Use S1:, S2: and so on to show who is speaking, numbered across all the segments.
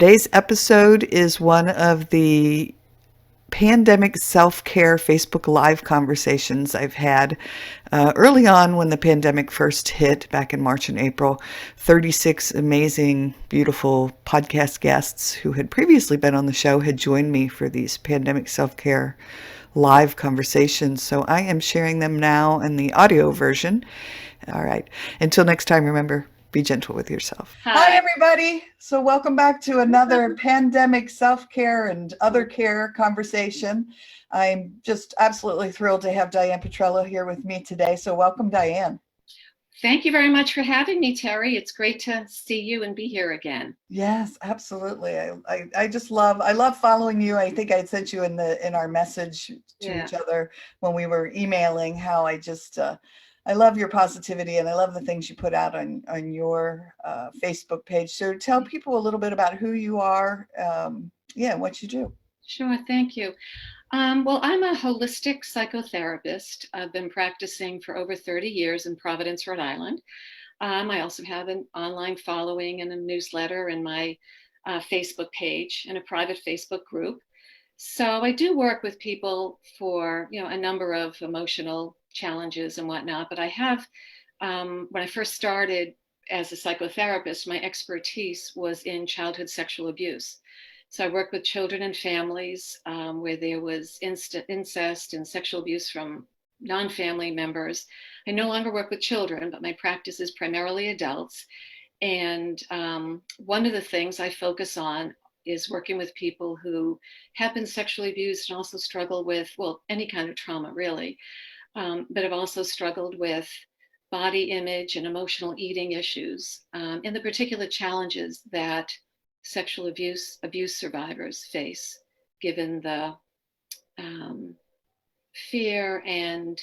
S1: Today's episode is one of the pandemic self-care Facebook Live conversations I've had early on when the pandemic first hit back in March and April. 36 amazing, beautiful podcast guests who had previously been on the show had joined me for these pandemic self-care live conversations. So I am sharing them now in the audio version. All right. Until next time, remember, be gentle with yourself. Hi, everybody. So welcome back to another pandemic self-care and other care conversation. I'm just absolutely thrilled to have Diane Petrella here with me today. So welcome, Diane.
S2: Thank you very much for having me, Teri. It's great to see you and be here again.
S1: Yes, absolutely. I just love following you. I think I sent you in our message to each other when we were emailing how I love your positivity and I love the things you put out on your Facebook page. So tell people a little bit about who you are, what you do.
S2: Sure, thank you. Well, I'm a holistic psychotherapist. I've been practicing for over 30 years in Providence, Rhode Island. I also have an online following and a newsletter and my Facebook page and a private Facebook group. So I do work with people for, a number of emotional challenges and whatnot, but I have, when I first started as a psychotherapist, my expertise was in childhood sexual abuse. So I worked with children and families where there was incest and sexual abuse from non-family members. I no longer work with children, but my practice is primarily adults. And one of the things I focus on is working with people who have been sexually abused and also struggle with, any kind of trauma, really, but have also struggled with body image and emotional eating issues, and the particular challenges that sexual abuse survivors face, given the fear and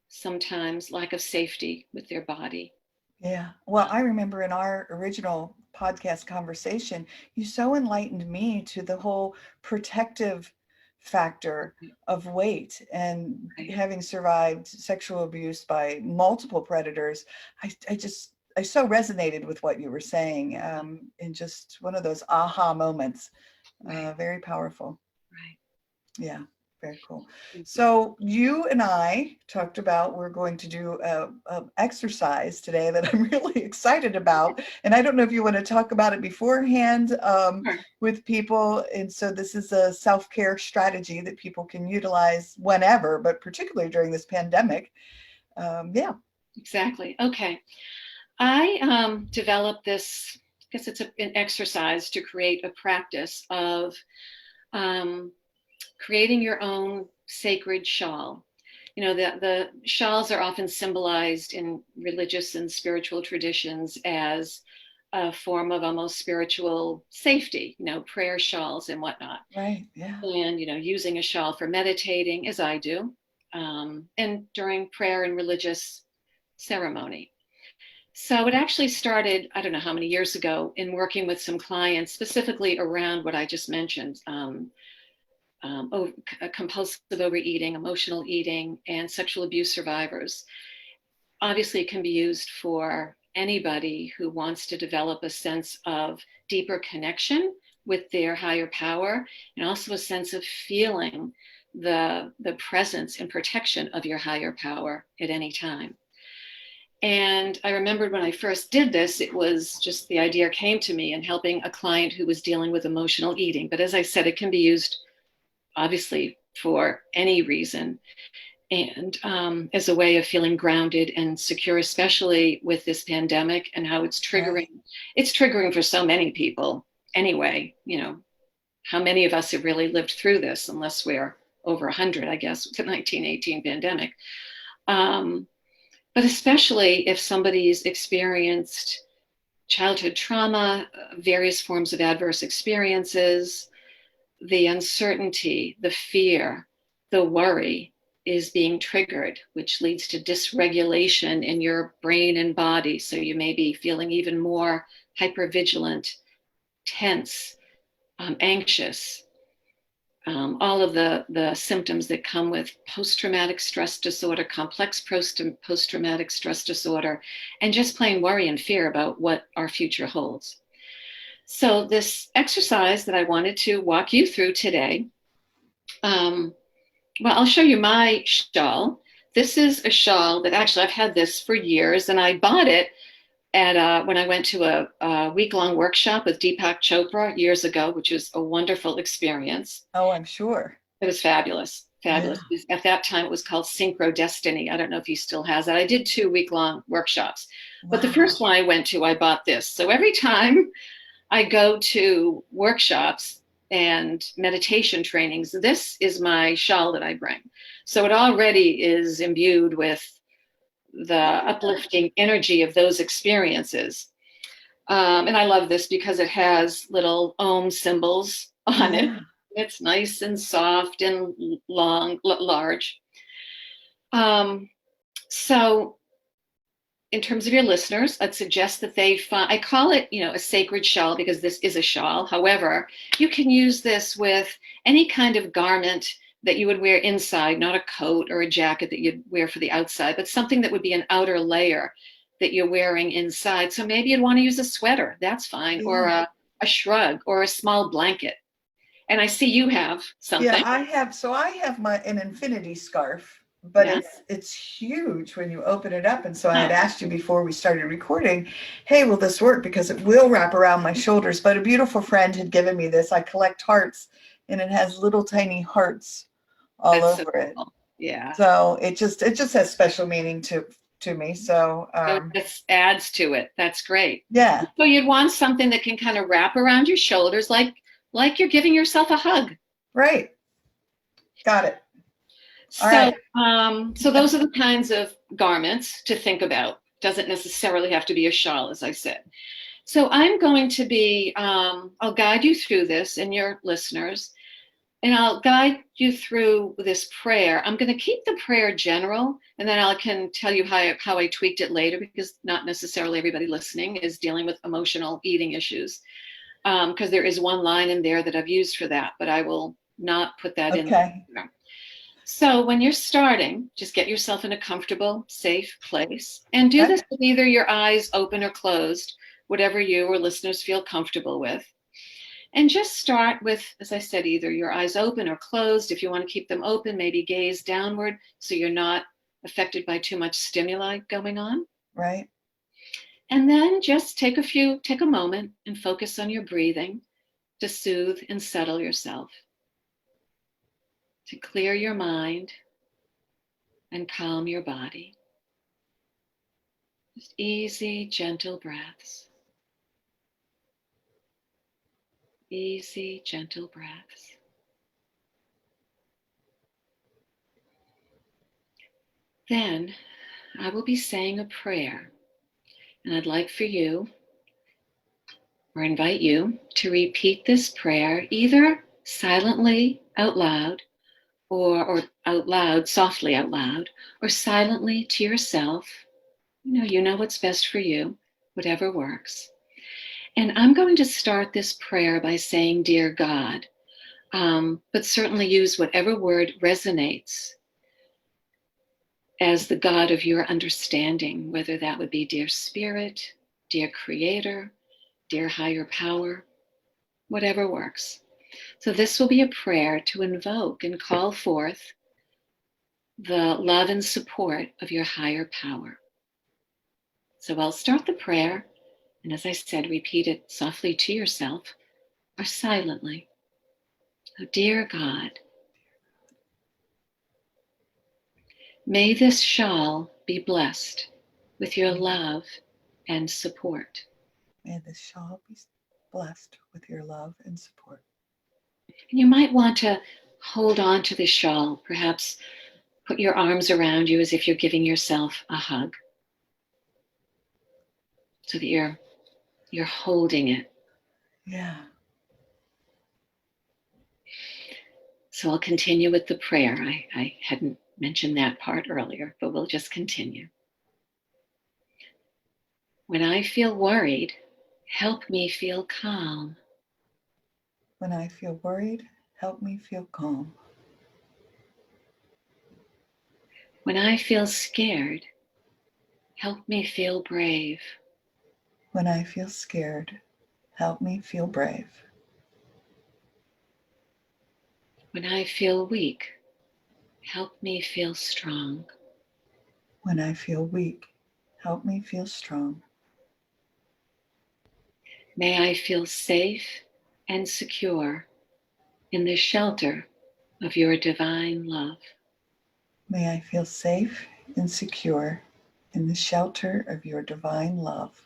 S2: sometimes lack of safety with their body.
S1: Yeah. Well, I remember in our original podcast conversation, you so enlightened me to the whole protective factor of weight and having survived sexual abuse by multiple predators. I so resonated with what you were saying, in just one of those aha moments. Very powerful.
S2: Right.
S1: Yeah. Very cool. So you and I talked about we're going to do a exercise today that I'm really excited about. And I don't know if you want to talk about it beforehand with people. And so this is a self-care strategy that people can utilize whenever, but particularly during this pandemic. Yeah.
S2: Exactly. Okay. I developed this, I guess it's an exercise to create a practice of creating your own sacred shawl. The shawls are often symbolized in religious and spiritual traditions as a form of almost spiritual safety, prayer shawls and whatnot.
S1: Right, yeah.
S2: And, using a shawl for meditating, as I do, and during prayer and religious ceremony. So it actually started, I don't know how many years ago, in working with some clients, specifically around what I just mentioned, compulsive overeating, emotional eating, and sexual abuse survivors. Obviously, it can be used for anybody who wants to develop a sense of deeper connection with their higher power, and also a sense of feeling the presence and protection of your higher power at any time. And I remembered when I first did this, it was just the idea came to me in helping a client who was dealing with emotional eating. But as I said, it can be used obviously for any reason, and as a way of feeling grounded and secure, especially with this pandemic and how it's triggering. Right. It's triggering for so many people anyway. How many of us have really lived through this, unless we're over 100, I guess, with the 1918 pandemic. But especially if somebody's experienced childhood trauma, various forms of adverse experiences, the uncertainty, the fear, the worry is being triggered, which leads to dysregulation in your brain and body. So you may be feeling even more hypervigilant, tense, anxious, all of the symptoms that come with post-traumatic stress disorder, complex post-traumatic stress disorder, and just plain worry and fear about what our future holds. So this exercise that I wanted to walk you through today, well, I'll show you my shawl. This is a shawl that actually I've had this for years, and I bought it at when I went to a week-long workshop with Deepak Chopra years ago, which was a wonderful experience.
S1: Oh, I'm sure.
S2: It was fabulous,
S1: Yeah.
S2: fabulous. At that time, it was called Synchro Destiny. I don't know if he still has it. I did 2 week-long workshops, but the
S1: Wow.
S2: first one I went to, I bought this. So every time I go to workshops and meditation trainings, this is my shawl that I bring. So it already is imbued with the uplifting energy of those experiences. And I love this because it has little Om symbols on it.
S1: Yeah.
S2: It's nice and soft and long, large. Um, so in terms of your listeners, I'd suggest that they find, I call it, a sacred shawl because this is a shawl. However, you can use this with any kind of garment that you would wear inside, not a coat or a jacket that you'd wear for the outside, but something that would be an outer layer that you're wearing inside. So maybe you'd want to use a sweater, that's fine, or
S1: Yeah.
S2: a shrug or a small blanket. And I see you have
S1: Yeah,
S2: something.
S1: I have an infinity scarf, but
S2: Yeah,
S1: it's huge when you open it up. And so I had
S2: oh,
S1: asked you before we started recording, hey, will this work? Because it will wrap around my shoulders. But a beautiful friend had given me this. I collect hearts, and it has little tiny hearts all
S2: that's so
S1: over it.
S2: cool. Yeah.
S1: So it just has special meaning to me. So
S2: So this adds to it. That's great.
S1: yeah,
S2: So you'd want something that can kind of wrap around your shoulders like you're giving yourself a hug.
S1: right. Got it. All
S2: So
S1: right.
S2: so those are the kinds of garments to think about. Doesn't necessarily have to be a shawl, as I said. So I'm going to be I'll guide you through this and your listeners, and I'll guide you through this prayer. I'm going to keep the prayer general, and then I can tell you how I tweaked it later, because not necessarily everybody listening is dealing with emotional eating issues. Because there is one line in there that I've used for that, but I will not put that in
S1: Okay.
S2: there. So when you're starting, just get yourself in a comfortable, safe place and do
S1: Okay.
S2: this with either your eyes open or closed, whatever you or listeners feel comfortable with. And just start with, as I said, either your eyes open or closed. If you want to keep them open, maybe gaze downward so you're not affected by too much stimuli going on.
S1: Right.
S2: And then just take a moment and focus on your breathing to soothe and settle yourself, to clear your mind and calm your body. Just easy, gentle breaths. Easy, gentle breaths. Then I will be saying a prayer, and I'd like for you, or invite you, to repeat this prayer either silently out loud, or out loud, softly out loud, or silently to yourself. You know what's best for you, whatever works. And I'm going to start this prayer by saying, Dear God, but certainly use whatever word resonates as the God of your understanding, whether that would be Dear Spirit, Dear Creator, Dear Higher Power, whatever works. So this will be a prayer to invoke and call forth the love and support of your higher power. So I'll start the prayer, and as I said, repeat it softly to yourself or silently. Oh, dear God, may this shawl be blessed with your love and support.
S1: May this shawl be blessed with your love and support.
S2: And you might want to hold on to the shawl, perhaps put your arms around you as if you're giving yourself a hug, so that you're holding it.
S1: Yeah.
S2: So I'll continue with the prayer. I hadn't mentioned that part earlier, but we'll just continue. When I feel worried, help me feel calm.
S1: When I feel worried, help me feel calm.
S2: When I feel scared, help me feel brave.
S1: When I feel scared, help me feel brave.
S2: When I feel weak, help me feel strong.
S1: When I feel weak, help me feel strong.
S2: May I feel safe and secure in the shelter of your divine love.
S1: May I feel safe and secure in the shelter of your divine love.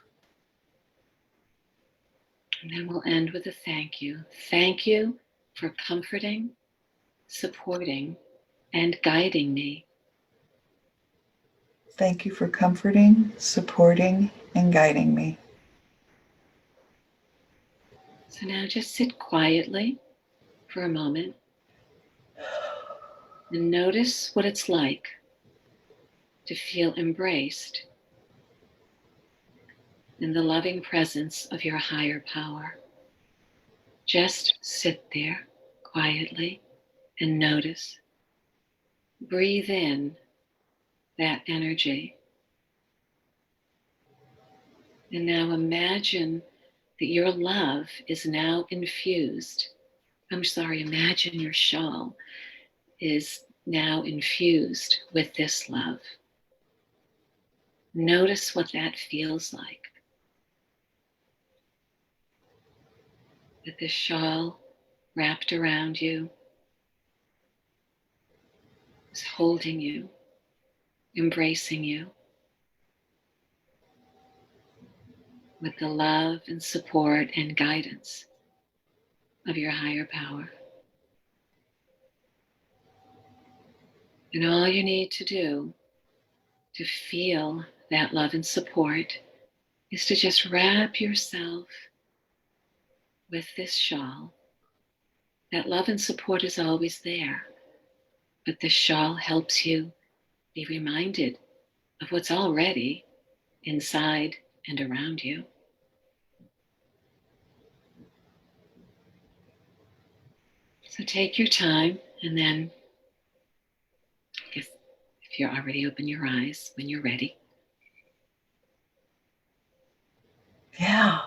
S2: And then we'll end with a thank you. Thank you for comforting, supporting, and guiding me.
S1: Thank you for comforting, supporting, and guiding me.
S2: So now just sit quietly for a moment and notice what it's like to feel embraced in the loving presence of your higher power. Just sit there quietly and notice. Breathe in that energy. And now imagine that your love is now infused. Imagine your shawl is now infused with this love. Notice what that feels like. That this shawl wrapped around you is holding you, embracing you with the love and support and guidance of your higher power. And all you need to do to feel that love and support is to just wrap yourself with this shawl. That love and support is always there, but the shawl helps you be reminded of what's already inside and around you. So take your time, and then I guess if you're already open your eyes when you're ready.
S1: Yeah,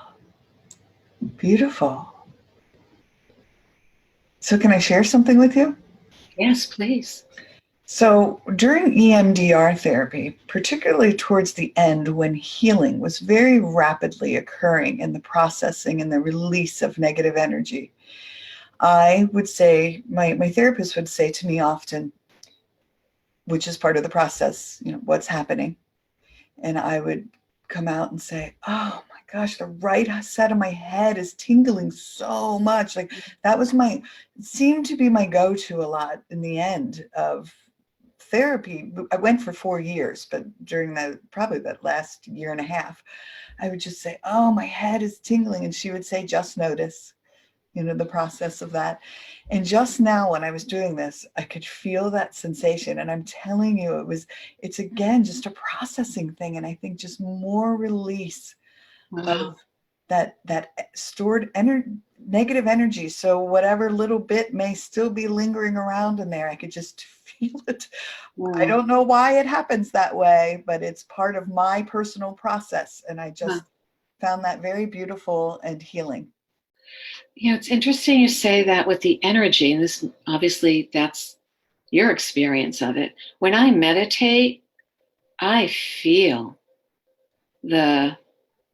S1: beautiful. So can I share something with you?
S2: Yes, please.
S1: So during EMDR therapy, particularly towards the end when healing was very rapidly occurring in the processing and the release of negative energy, I would say, my therapist would say to me often, which is part of the process, what's happening? And I would come out and say, oh my gosh, the right side of my head is tingling so much. Like that was seemed to be my go-to a lot in the end of therapy. I went for 4 years, but during probably that last year and a half, I would just say, oh, my head is tingling. And she would say, just notice, the process of that. And just now when I was doing this, I could feel that sensation. And I'm telling you, it's again, just a processing thing. And I think just more release
S2: Wow.
S1: of that stored negative energy. So whatever little bit may still be lingering around in there, I could just feel it. I
S2: Wow.
S1: don't know why it happens that way, but it's part of my personal process. And I just found that very beautiful and healing.
S2: It's interesting you say that with the energy, and this obviously that's your experience of it. When I meditate, I feel the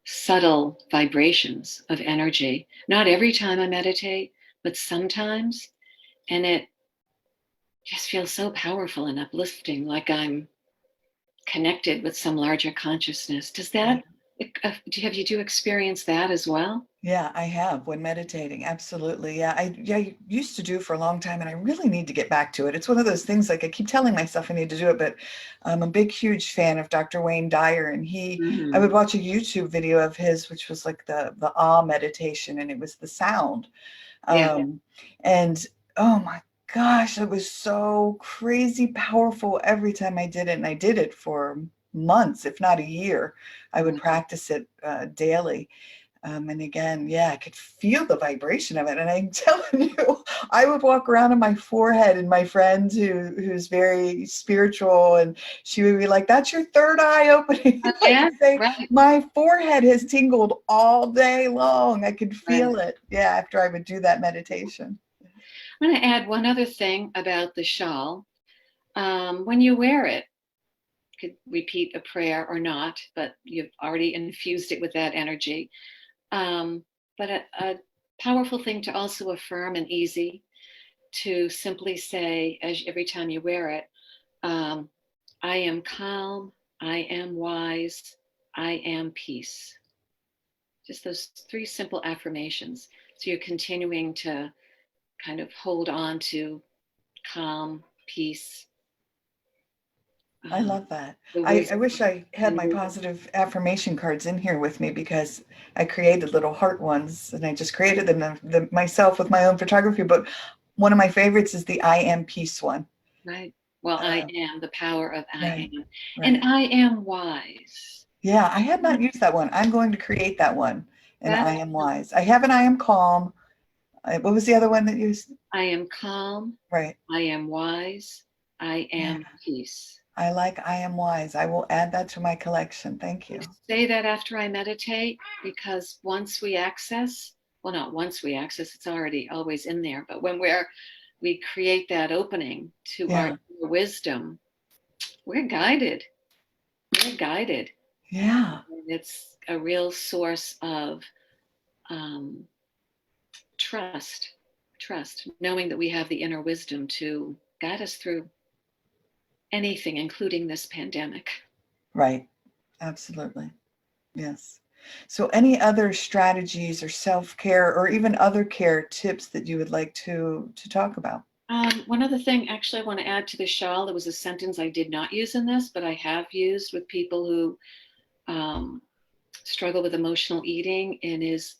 S2: subtle vibrations of energy. Not every time I meditate, but sometimes, and it just feels so powerful and uplifting, like I'm connected with some larger consciousness. Does that, have you experience that as well?
S1: Yeah, I have when meditating. Absolutely. Yeah. I used to do for a long time and I really need to get back to it. It's one of those things like I keep telling myself I need to do it, but I'm a big, huge fan of Dr. Wayne Dyer. And I would watch a YouTube video of his, which was like the ah meditation, and it was the sound.
S2: Yeah.
S1: And oh my gosh, it was so crazy powerful every time I did it. And I did it for months, if not a year. I would practice it daily. And again, yeah, I could feel the vibration of it. And I'm telling you, I would walk around on my forehead, and my friend who's very spiritual, and she would be like, "That's your third eye opening." I
S2: Yeah,
S1: could say,
S2: right,
S1: my forehead has tingled all day long. I could
S2: right.
S1: feel it. Yeah, after I would do that meditation.
S2: I'm going to add one other thing about the shawl. When you wear it, you could repeat a prayer or not, but you've already infused it with that energy. But a powerful thing to also affirm and easy to simply say as every time you wear it, um, I am calm, I am wise, I am peace. Just those three simple affirmations. So you're continuing to kind of hold on to calm, peace,
S1: I
S2: uh,
S1: love that.
S2: the
S1: I
S2: wisdom.
S1: wish I had
S2: And
S1: my positive affirmation cards in here with me, because I created little heart ones, and I just created them myself with my own photography. But one of my favorites is the I am peace one.
S2: right. Well, I
S1: Uh,
S2: am the power of I
S1: right,
S2: am. And
S1: right.
S2: I am wise.
S1: Yeah, I had not used that one. I'm going to create that one. And
S2: That
S1: I am wise. I have an I am calm. What was the other one that you?
S2: I am calm,
S1: Right.
S2: I am wise, I
S1: Yeah.
S2: am peace.
S1: I like I am wise. I will add that to my collection. Thank
S2: I
S1: you.
S2: say that after I meditate because once we access, well, not once we access, it's already always in there, but when we create that opening to our
S1: Yeah.
S2: inner wisdom, we're guided. We're guided.
S1: Yeah.
S2: And it's a real source of um, trust, trust, knowing that we have the inner wisdom to guide us through anything, including this pandemic.
S1: Right. Absolutely. Yes. So, any other strategies or self-care or even other care tips that you would like to talk about?
S2: One other thing, actually, I want to add to the shawl. There was a sentence I did not use in this, but I have used with people who um, struggle with emotional eating, and is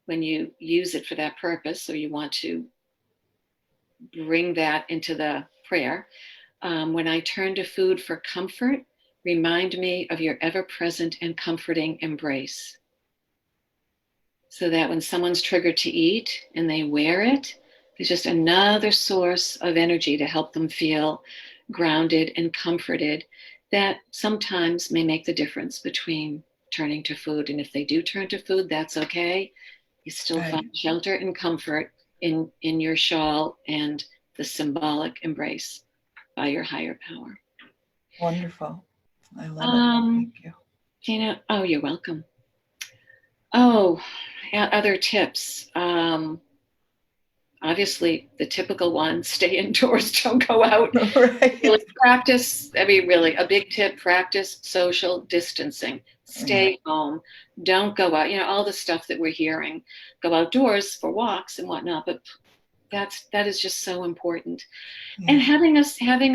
S2: when you use it for that purpose, or you want to bring that into the prayer. When I turn to food for comfort, remind me of your ever present and comforting embrace. So that when someone's triggered to eat and they wear it, there's just another source of energy to help them feel grounded and comforted that sometimes may make the difference between turning to food. And if they do turn to food, that's okay. You still find
S1: Right.
S2: shelter and comfort in your shawl and the symbolic embrace by your higher power.
S1: Wonderful. I love it.
S2: Um,
S1: Thank you.
S2: oh, you're welcome. Oh, yeah, other tips. Obviously, the typical ones: stay indoors, don't go out. Really
S1: Right.
S2: practice, I mean, really, a big tip: practice social distancing.
S1: Yeah.
S2: Stay home, don't go out. All the stuff that we're hearing. Go outdoors for walks and whatnot, but that is just so important. And
S1: Yeah.
S2: having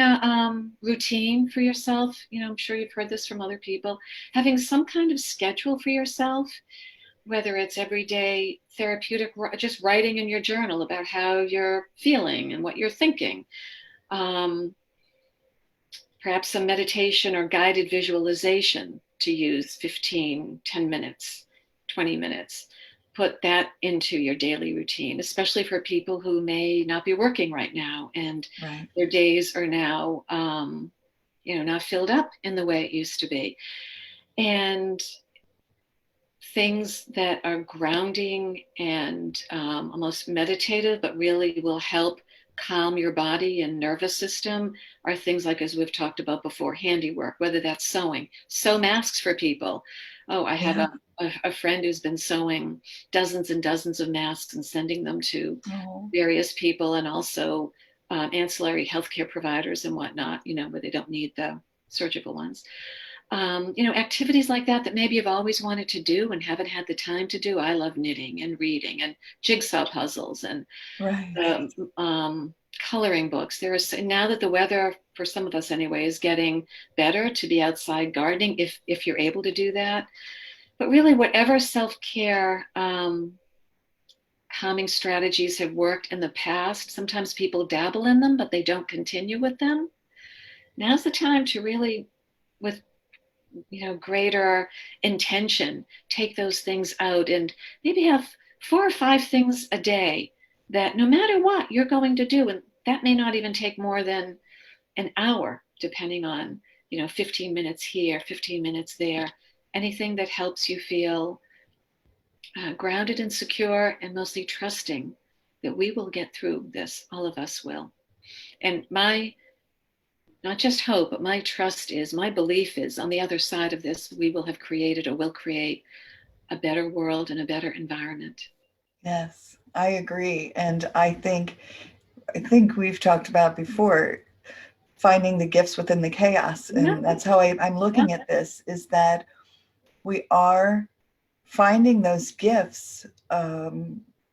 S2: a routine for yourself. I'm sure you've heard this from other people. Having some kind of schedule for yourself, whether it's everyday therapeutic, just writing in your journal about how you're feeling and what you're thinking. Um, Perhaps some meditation or guided visualization to use 15, 10 minutes, 20 minutes. Put that into your daily routine, especially for people who may not be working right now and
S1: Right.
S2: their days are now, not filled up in the way it used to be. And things that are grounding and almost meditative, but really will help calm your body and nervous system are things like, as we've talked about before, handiwork, whether that's sewing, sew masks for people. Oh, I have
S1: Yeah.
S2: a friend who's been sewing dozens and dozens of masks and sending them to
S1: Oh,
S2: various people, and also ancillary healthcare providers and whatnot, where they don't need the surgical ones. Activities like that maybe you've always wanted to do and haven't had the time to do. I love knitting and reading and jigsaw puzzles and
S1: right.
S2: coloring books. Now that the weather, for some of us anyway, is getting better, to be outside gardening if you're able to do that. But really, whatever self-care calming strategies have worked in the past, sometimes people dabble in them, but they don't continue with them. Now's the time to really, with greater intention, take those things out and maybe have 4 or 5 things a day that no matter what you're going to do, and that may not even take more than an hour, depending on, 15 minutes here, 15 minutes there, anything that helps you feel grounded and secure and mostly trusting that we will get through this. All of us will. And my not just hope, but my trust is, my belief is on the other side of this, we will have created or will create a better world and a better environment.
S1: Yes, I agree. And I think we've talked about before finding the gifts within the chaos.
S2: Yeah,
S1: And that's how I'm
S2: yeah,
S1: looking at this, is that we are finding those gifts.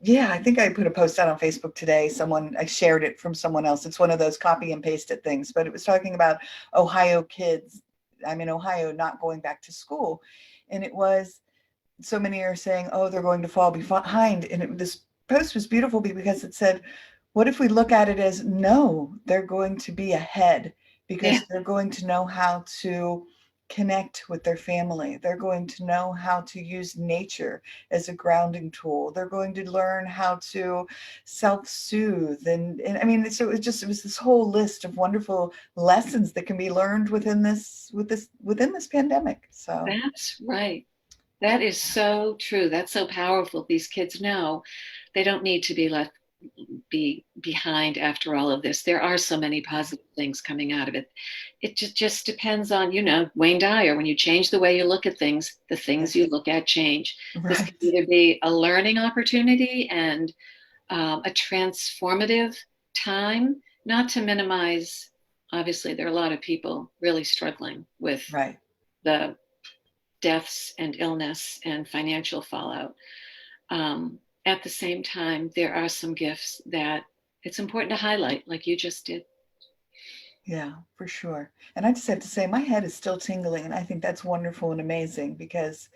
S1: Yeah, I think I put a post out on Facebook today. I shared it from someone else. It's one of those copy and pasted things, but it was talking about Ohio kids. I'm in Ohio, not going back to school. And it was, so many are saying, oh, they're going to fall behind. And this post was beautiful because it said, what if we look at it as, no, they're going to be ahead
S2: yeah.
S1: because they're going to know how to connect with their family. They're going to know how to use nature as a grounding tool. They're going to learn how to self-soothe. And I mean, so it was this whole list of wonderful lessons that can be learned within this pandemic. So
S2: That's right. That is so true. That's so powerful. These kids know they don't need to be behind after all of this. There are so many positive things coming out of it. It just depends on, Wayne Dyer, when you change the way you look at things, the things you
S1: yes,
S2: look at change. This can
S1: right.
S2: either be a learning opportunity and a transformative time, not to minimize, obviously, there are a lot of people really struggling with
S1: Right.
S2: the deaths and illness and financial fallout. At the same time, there are some gifts that it's important to highlight, like you just did.
S1: Yeah, for sure. And I just have to say, my head is still tingling, and I think that's wonderful and amazing because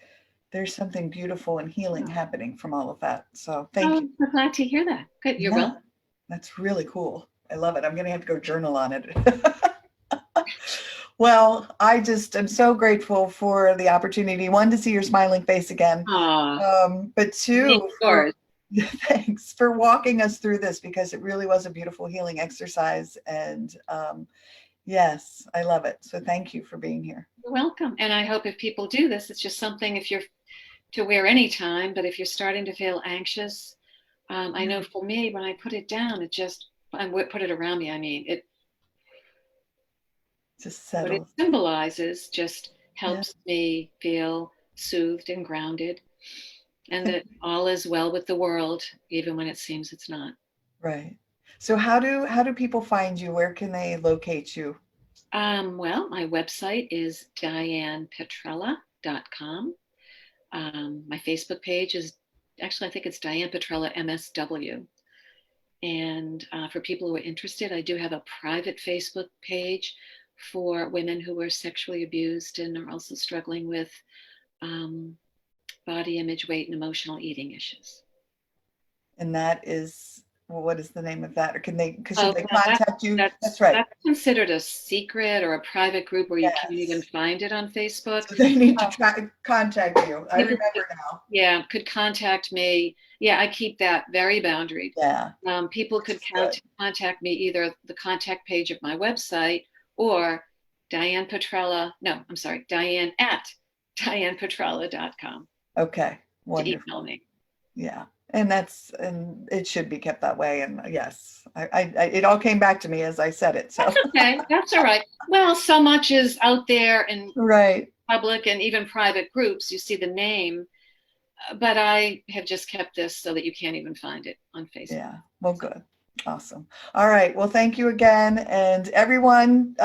S1: there's something beautiful and healing happening from all of that. So thank you.
S2: Oh, I'm glad to hear that. Good. You're
S1: Yeah,
S2: welcome.
S1: that's really cool. I love it. I'm going to have to go journal on it. Well, I just am so grateful for the opportunity, one, to see your smiling face again,
S2: Aw,
S1: but
S2: me
S1: two, for
S2: yours.
S1: thanks for walking us through this because it really was a beautiful healing exercise. And yes, I love it. So thank you for being here.
S2: You're welcome. And I hope if people do this, it's just something if you're to wear any time, but if you're starting to feel anxious, I know for me, when I put it down, I put it around me. I mean,
S1: Just
S2: what it
S1: settles.
S2: symbolizes just
S1: Yeah,
S2: helps me feel soothed and grounded, and that all is well with the world, even when it seems it's not.
S1: right. So how do people find you? Where can they locate you?
S2: Well, my website is dianepetrella.com. My Facebook page is actually, I think it's Diane Petrella MSW. And for people who are interested, I do have a private Facebook page for women who were sexually abused and are also struggling with um, body image, weight, and emotional eating issues.
S1: And that is, well, what is the name of that? Or should
S2: Oh,
S1: they
S2: now
S1: contact you? That's
S2: that's
S1: right.
S2: that's considered a secret or a private group where you can't even
S1: Yes.
S2: find it on Facebook.
S1: So they need to
S2: Uh,
S1: try contact you. I
S2: People could,
S1: remember now.
S2: yeah, could contact me. Yeah, I keep that very boundaried.
S1: Yeah,
S2: People
S1: which
S2: could
S1: is good.
S2: contact me either the contact page of my website or Diane Petrella. No, I'm sorry, Diane at DianePetrella.com
S1: Okay,
S2: to
S1: wonderful.
S2: email me.
S1: Yeah. And it should be kept that way. And yes, it all came back to me as I said it. So
S2: That's okay. That's all right. Well, so much is out there in
S1: right.
S2: public and even private groups. You see the name, but I have just kept this so that you can't even find it on Facebook.
S1: Yeah. Well, good. Awesome. All right. Well, thank you again. And everyone,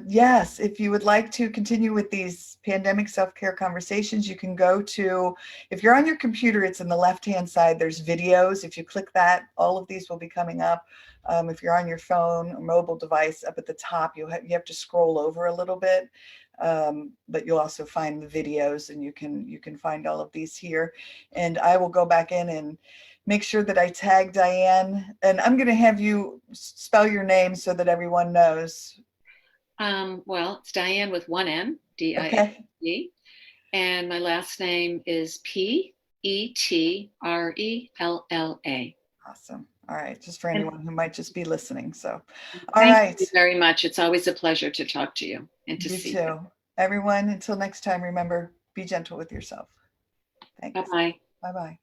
S1: yes, if you would like to continue with these pandemic self-care conversations, you can go to, if you're on your computer, it's in the left-hand side, there's videos. If you click that, all of these will be coming up. If you're on your phone or mobile device, up at the top, you have to scroll over a little bit. But you'll also find the videos, and you can find all of these here. And I will go back in and make sure that I tag Diane, and I'm going to have you spell your name so that everyone knows.
S2: Well, it's Diane with one N,
S1: Okay.
S2: Diane, and my last name is Petrella.
S1: Awesome. All right. Just for
S2: And
S1: anyone who might just be listening. So, all
S2: thank you
S1: right.
S2: very much. It's always a pleasure to talk to you and to
S1: You
S2: see you.
S1: too. Everyone, until next time, remember, be gentle with yourself.
S2: Bye
S1: Thanks.
S2: bye.
S1: Bye bye.